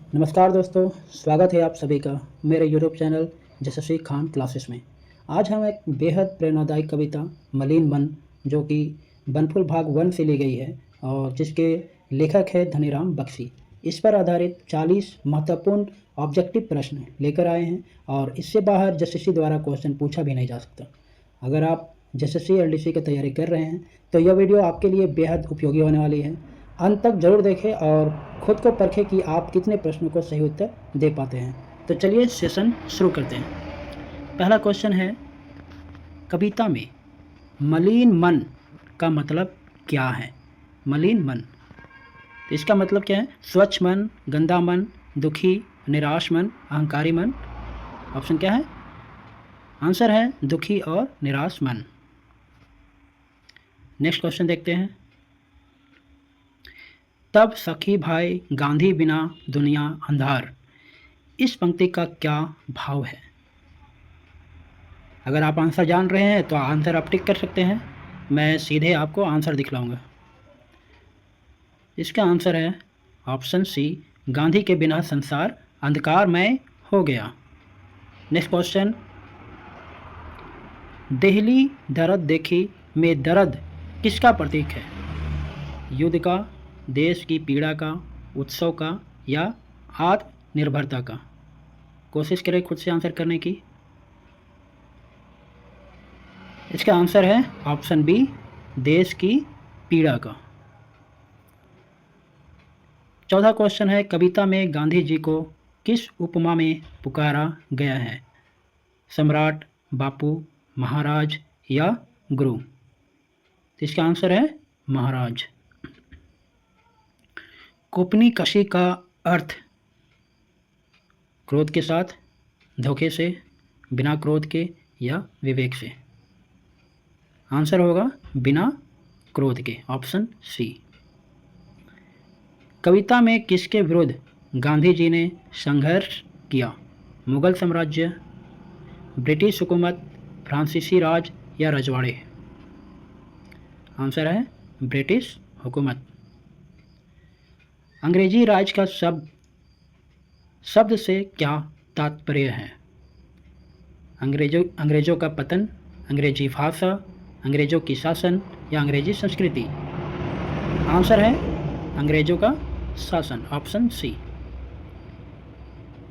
नमस्कार दोस्तों, स्वागत है आप सभी का मेरे यूट्यूब चैनल जसस्वी खान क्लासेस में। आज हम एक बेहद प्रेरणादायी कविता मलिन मन, जो कि बनफुल भाग 1 से ली गई है और जिसके लेखक है धनीराम बख्शी, इस पर आधारित 40 महत्वपूर्ण ऑब्जेक्टिव प्रश्न लेकर आए हैं और इससे बाहर जसस्वी द्वारा क्वेश्चन पूछा भी नहीं जा सकता। अगर आप जसस्वी एलडीसी की तैयारी कर रहे हैं तो यह वीडियो आपके लिए बेहद उपयोगी होने वाली है। अंत तक ज़रूर देखें और खुद को परखें कि आप कितने प्रश्नों को सही उत्तर दे पाते हैं। तो चलिए सेशन शुरू करते हैं। पहला क्वेश्चन है, कविता में मलिन मन का मतलब क्या है? मलिन मन, तो इसका मतलब क्या है? स्वच्छ मन, गंदा मन, दुखी, निराश मन, अहंकारी मन। ऑप्शन क्या है? आंसर है दुखी और निराश मन। नेक्स्ट क्वेश्चन देखते हैं। तब सखी भाई गांधी बिना दुनिया अंधार, इस पंक्ति का क्या भाव है? अगर आप आंसर जान रहे हैं तो आंसर आप टिक कर सकते हैं, मैं सीधे आपको आंसर दिखलाऊंगा। इसका आंसर है ऑप्शन सी, गांधी के बिना संसार अंधकारमय हो गया। नेक्स्ट क्वेश्चन, देहली दर्द देखी में दर्द किसका प्रतीक है? युद्ध का, देश की पीड़ा का, उत्सव का या आत्मनिर्भरता का? कोशिश करें खुद से आंसर करने की। इसका आंसर है ऑप्शन बी, देश की पीड़ा का। चौथा क्वेश्चन है, कविता में गांधी जी को किस उपमा में पुकारा गया है? सम्राट, बापू, महाराज या गुरु? तो इसका आंसर है महाराज। कोपनी कशी का अर्थ क्रोध के साथ, धोखे से, बिना क्रोध के या विवेक से? आंसर होगा बिना क्रोध के, ऑप्शन सी। कविता में किसके विरुद्ध गांधी जी ने संघर्ष किया? मुगल साम्राज्य, ब्रिटिश हुकूमत, फ्रांसीसी राज या रजवाड़े? आंसर है ब्रिटिश हुकूमत। अंग्रेजी राज का शब्द से क्या तात्पर्य है? अंग्रेजों का पतन, अंग्रेजी भाषा, अंग्रेजों की शासन या अंग्रेजी संस्कृति? आंसर है अंग्रेजों का शासन, ऑप्शन सी।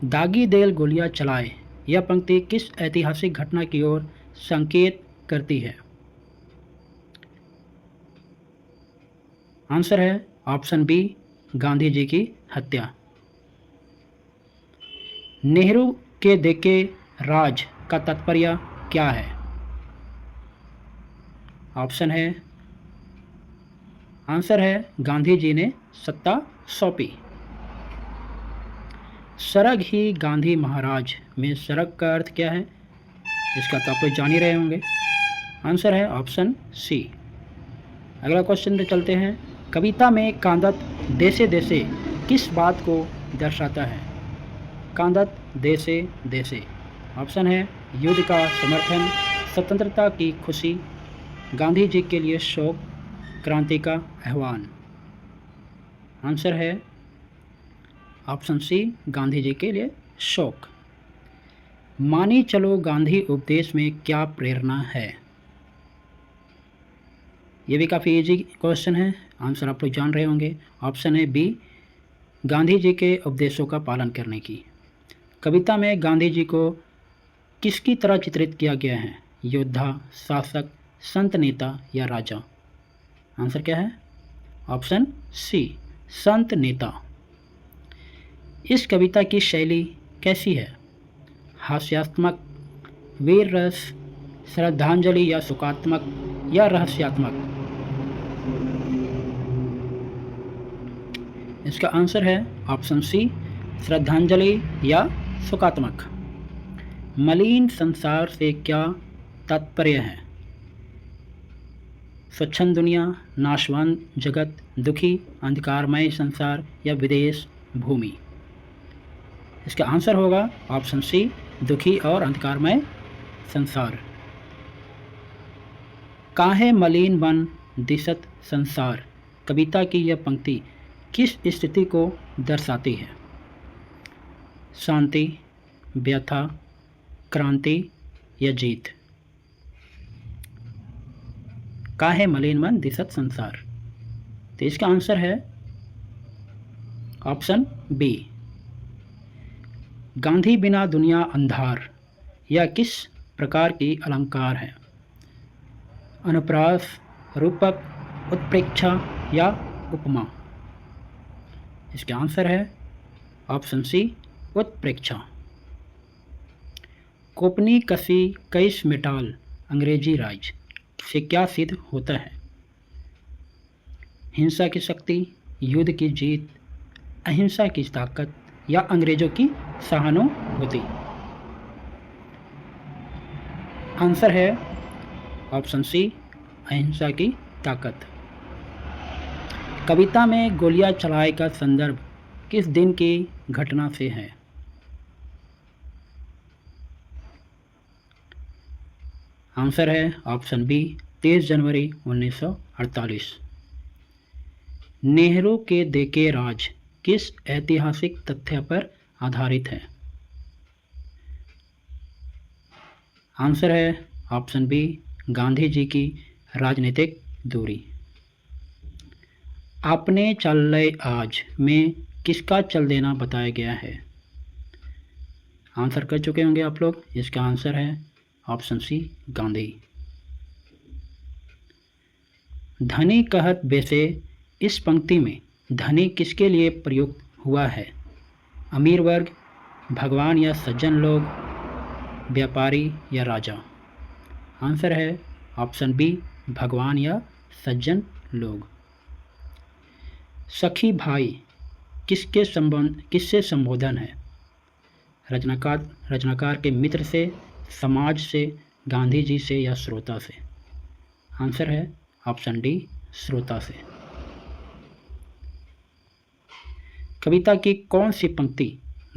दागी देल गोलियां चलाए, यह पंक्ति किस ऐतिहासिक घटना की ओर संकेत करती है? आंसर है ऑप्शन बी, गांधी जी की हत्या। नेहरू के देखे राज का तात्पर्य क्या है? ऑप्शन है, आंसर है गांधी जी ने सत्ता सौंपी। सरग ही गांधी महाराज में सरग का अर्थ क्या है? इसका तो आप लोग जान ही रहे होंगे। आंसर है ऑप्शन सी। अगला क्वेश्चन पे चलते हैं। कविता में कांदत देसे देसे किस बात को दर्शाता है? कांदत देसे देसे, ऑप्शन है युद्ध का समर्थन, स्वतंत्रता की खुशी, गांधी जी के लिए शोक, क्रांति का आह्वान? आंसर है ऑप्शन सी, गांधी जी के लिए शोक। मानी चलो गांधी उपदेश में क्या प्रेरणा है? ये भी काफ़ी इजी क्वेश्चन है, आंसर आप लोग जान रहे होंगे। ऑप्शन है बी, गांधी जी के उपदेशों का पालन करने की। कविता में गांधी जी को किसकी तरह चित्रित किया गया है? योद्धा, शासक, संत नेता या राजा? आंसर क्या है? ऑप्शन सी, संत नेता। इस कविता की शैली कैसी है? हास्यात्मक, वीर रस, श्रद्धांजलि या शोकात्मक या रहस्यात्मक? इसका आंसर है ऑप्शन सी, श्रद्धांजलि या शोकात्मक। मलिन संसार से क्या तात्पर्य है? स्वच्छंद दुनिया, नाशवान जगत, दुखी अंधकारमय संसार या विदेश भूमि? इसका आंसर होगा ऑप्शन सी, दुखी और अंधकारमय संसार। काहे मलिन मन दिसत संसार, कविता की यह पंक्ति किस स्थिति को दर्शाती है? शांति, व्यथा, क्रांति या जीत? काहे मलिन मन दिसत संसार? तो इसका आंसर है ऑप्शन बी, गांधी बिना दुनिया अंधार। यह किस प्रकार की अलंकार है? अनुप्रास, रूपक, उत्प्रेक्षा या उपमा? इसका आंसर है ऑप्शन सी, उत्प्रेक्षा। कोपनी कसी कैस मेटाल अंग्रेजी राज से क्या सिद्ध होता है? हिंसा की शक्ति, युद्ध की जीत, अहिंसा की ताकत या अंग्रेजों की सहानुभूति? आंसर है ऑप्शन सी, अहिंसा की ताकत। कविता में गोलियां चलाए का संदर्भ किस दिन की घटना से है? आंसर है ऑप्शन बी, 23 जनवरी 1948। नेहरू के देखे राज किस ऐतिहासिक तथ्य पर आधारित है? आंसर है ऑप्शन बी, गांधी जी की राजनीतिक दूरी। आपने चल ले आज में किसका चल देना बताया गया है? आंसर कर चुके होंगे आप लोग। इसका आंसर है ऑप्शन सी, गांधी। धनी कहत बेसे, इस पंक्ति में धनी किसके लिए प्रयुक्त हुआ है? अमीर वर्ग, भगवान या सज्जन लोग, व्यापारी या राजा? आंसर है ऑप्शन बी, भगवान या सज्जन लोग। सखी भाई किससे संबोधन है? रचनाकार के मित्र से, समाज से, गांधी जी से या श्रोता से? आंसर है ऑप्शन डी, श्रोता से। कविता की कौन सी पंक्ति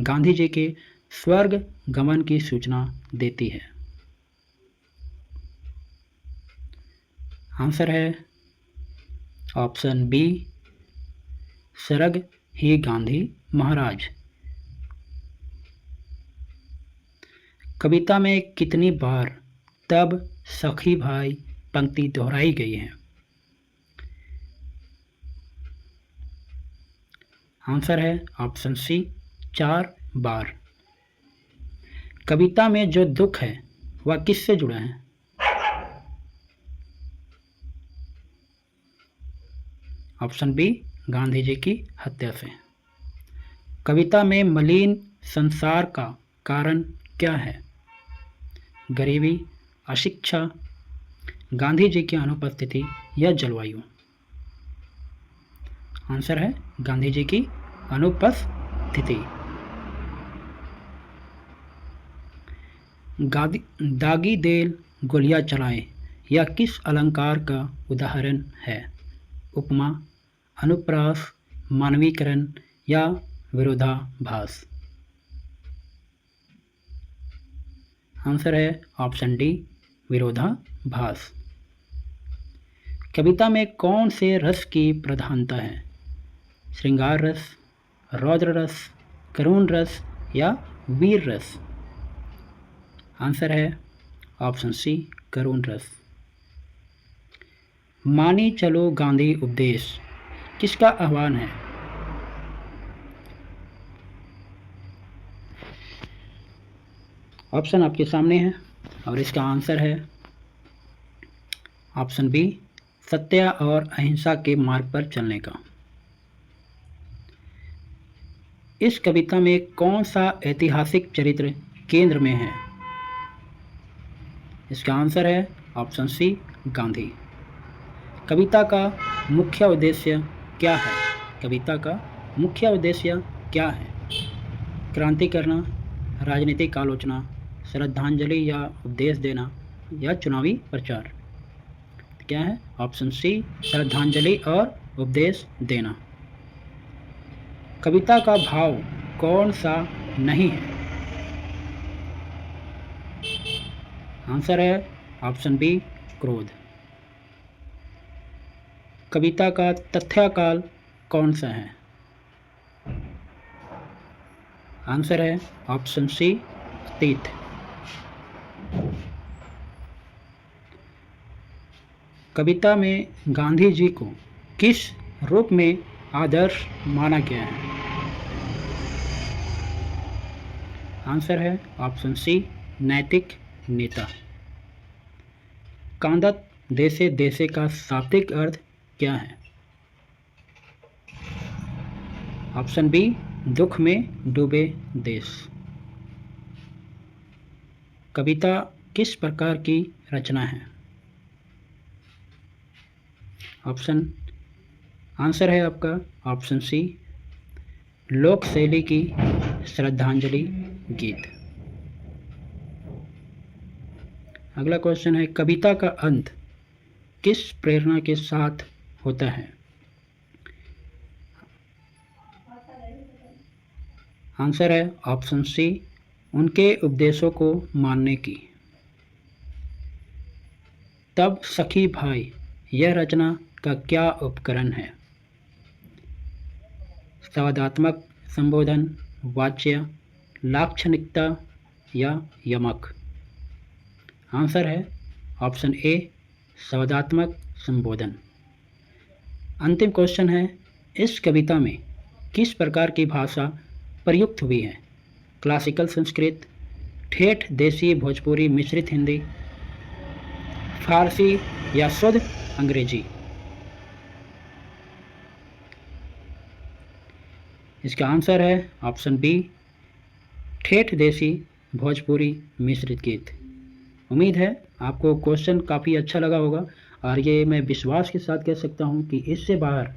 गांधी जी के स्वर्ग गमन की सूचना देती है? आंसर है ऑप्शन बी, सरग ही गांधी महाराज। कविता में कितनी बार तब सखी भाई पंक्ति दोहराई गई है? आंसर है ऑप्शन सी, 4 बार। कविता में जो दुख है वह किससे जुड़ा है? ऑप्शन बी, गांधी जी की हत्या से। कविता में मलिन संसार का कारण क्या है? गरीबी, अशिक्षा, गांधी जी की अनुपस्थिति या जलवायु? आंसर है गांधी जी की अनुपस्थिति। दागी देल गोलियां चलाए यह किस अलंकार का उदाहरण है? उपमा, अनुप्रास, मानवीकरण या विरोधाभास? आंसर है ऑप्शन डी, विरोधाभास। कविता में कौन से रस की प्रधानता है? श्रृंगार रस, रौद्र रस, करुण रस या वीर रस? आंसर है ऑप्शन सी, करुण रस। मानी चलो गांधी उपदेश किसका आह्वान है? ऑप्शन आपके सामने है और इसका आंसर है ऑप्शन बी, सत्य और अहिंसा के मार्ग पर चलने का। इस कविता में कौन सा ऐतिहासिक चरित्र केंद्र में है? इसका आंसर है ऑप्शन सी, गांधी। कविता का मुख्य उद्देश्य क्या है? कविता का मुख्य उद्देश्य क्या है? क्रांति करना, राजनीतिक आलोचना, श्रद्धांजलि या उपदेश देना या चुनावी प्रचार? क्या है? ऑप्शन सी, श्रद्धांजलि और उपदेश देना। कविता का भाव कौन सा नहीं है? आंसर है ऑप्शन बी, क्रोध। कविता का तथ्यकाल कौन सा है? आंसर है ऑप्शन सी अतीत। कविता में गांधी जी को किस रूप में आदर्श माना गया है? आंसर है ऑप्शन सी नैतिक नेता। कांदत देसे देसे का शाब्दिक अर्थ क्या है? ऑप्शन बी दुख में डूबे देश। कविता किस प्रकार की रचना है? आंसर है आपका ऑप्शन सी लोक शैली की श्रद्धांजलि गीत। अगला क्वेश्चन है कविता का अंत किस प्रेरणा के साथ होता है? आंसर है ऑप्शन सी उनके उपदेशों को मानने की। तब सखी भाई यह रचना का क्या उपकरण है? संवादात्मक संबोधन, वाच्य, लाक्षणिकता या यमक। आंसर है ऑप्शन ए संवादात्मक संबोधन। अंतिम क्वेश्चन है इस कविता में किस प्रकार की भाषा प्रयुक्त हुई है? क्लासिकल संस्कृत, ठेठ देसी भोजपुरी मिश्रित हिंदी, फारसी या शुद्ध अंग्रेजी। इसका आंसर है ऑप्शन बी ठेठ देसी भोजपुरी मिश्रित गीत। उम्मीद है आपको क्वेश्चन काफ़ी अच्छा लगा होगा और ये मैं विश्वास के साथ कह सकता हूँ कि इससे बाहर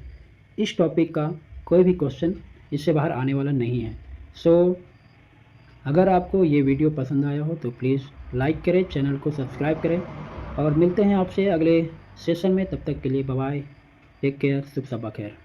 इस टॉपिक का कोई भी क्वेश्चन इससे बाहर आने वाला नहीं है। सो अगर आपको ये वीडियो पसंद आया हो तो प्लीज़ लाइक करें, चैनल को सब्सक्राइब करें और मिलते हैं आपसे अगले सेशन में। तब तक के लिए बाय बाय, टेक केयर, शुभ सबा खैर।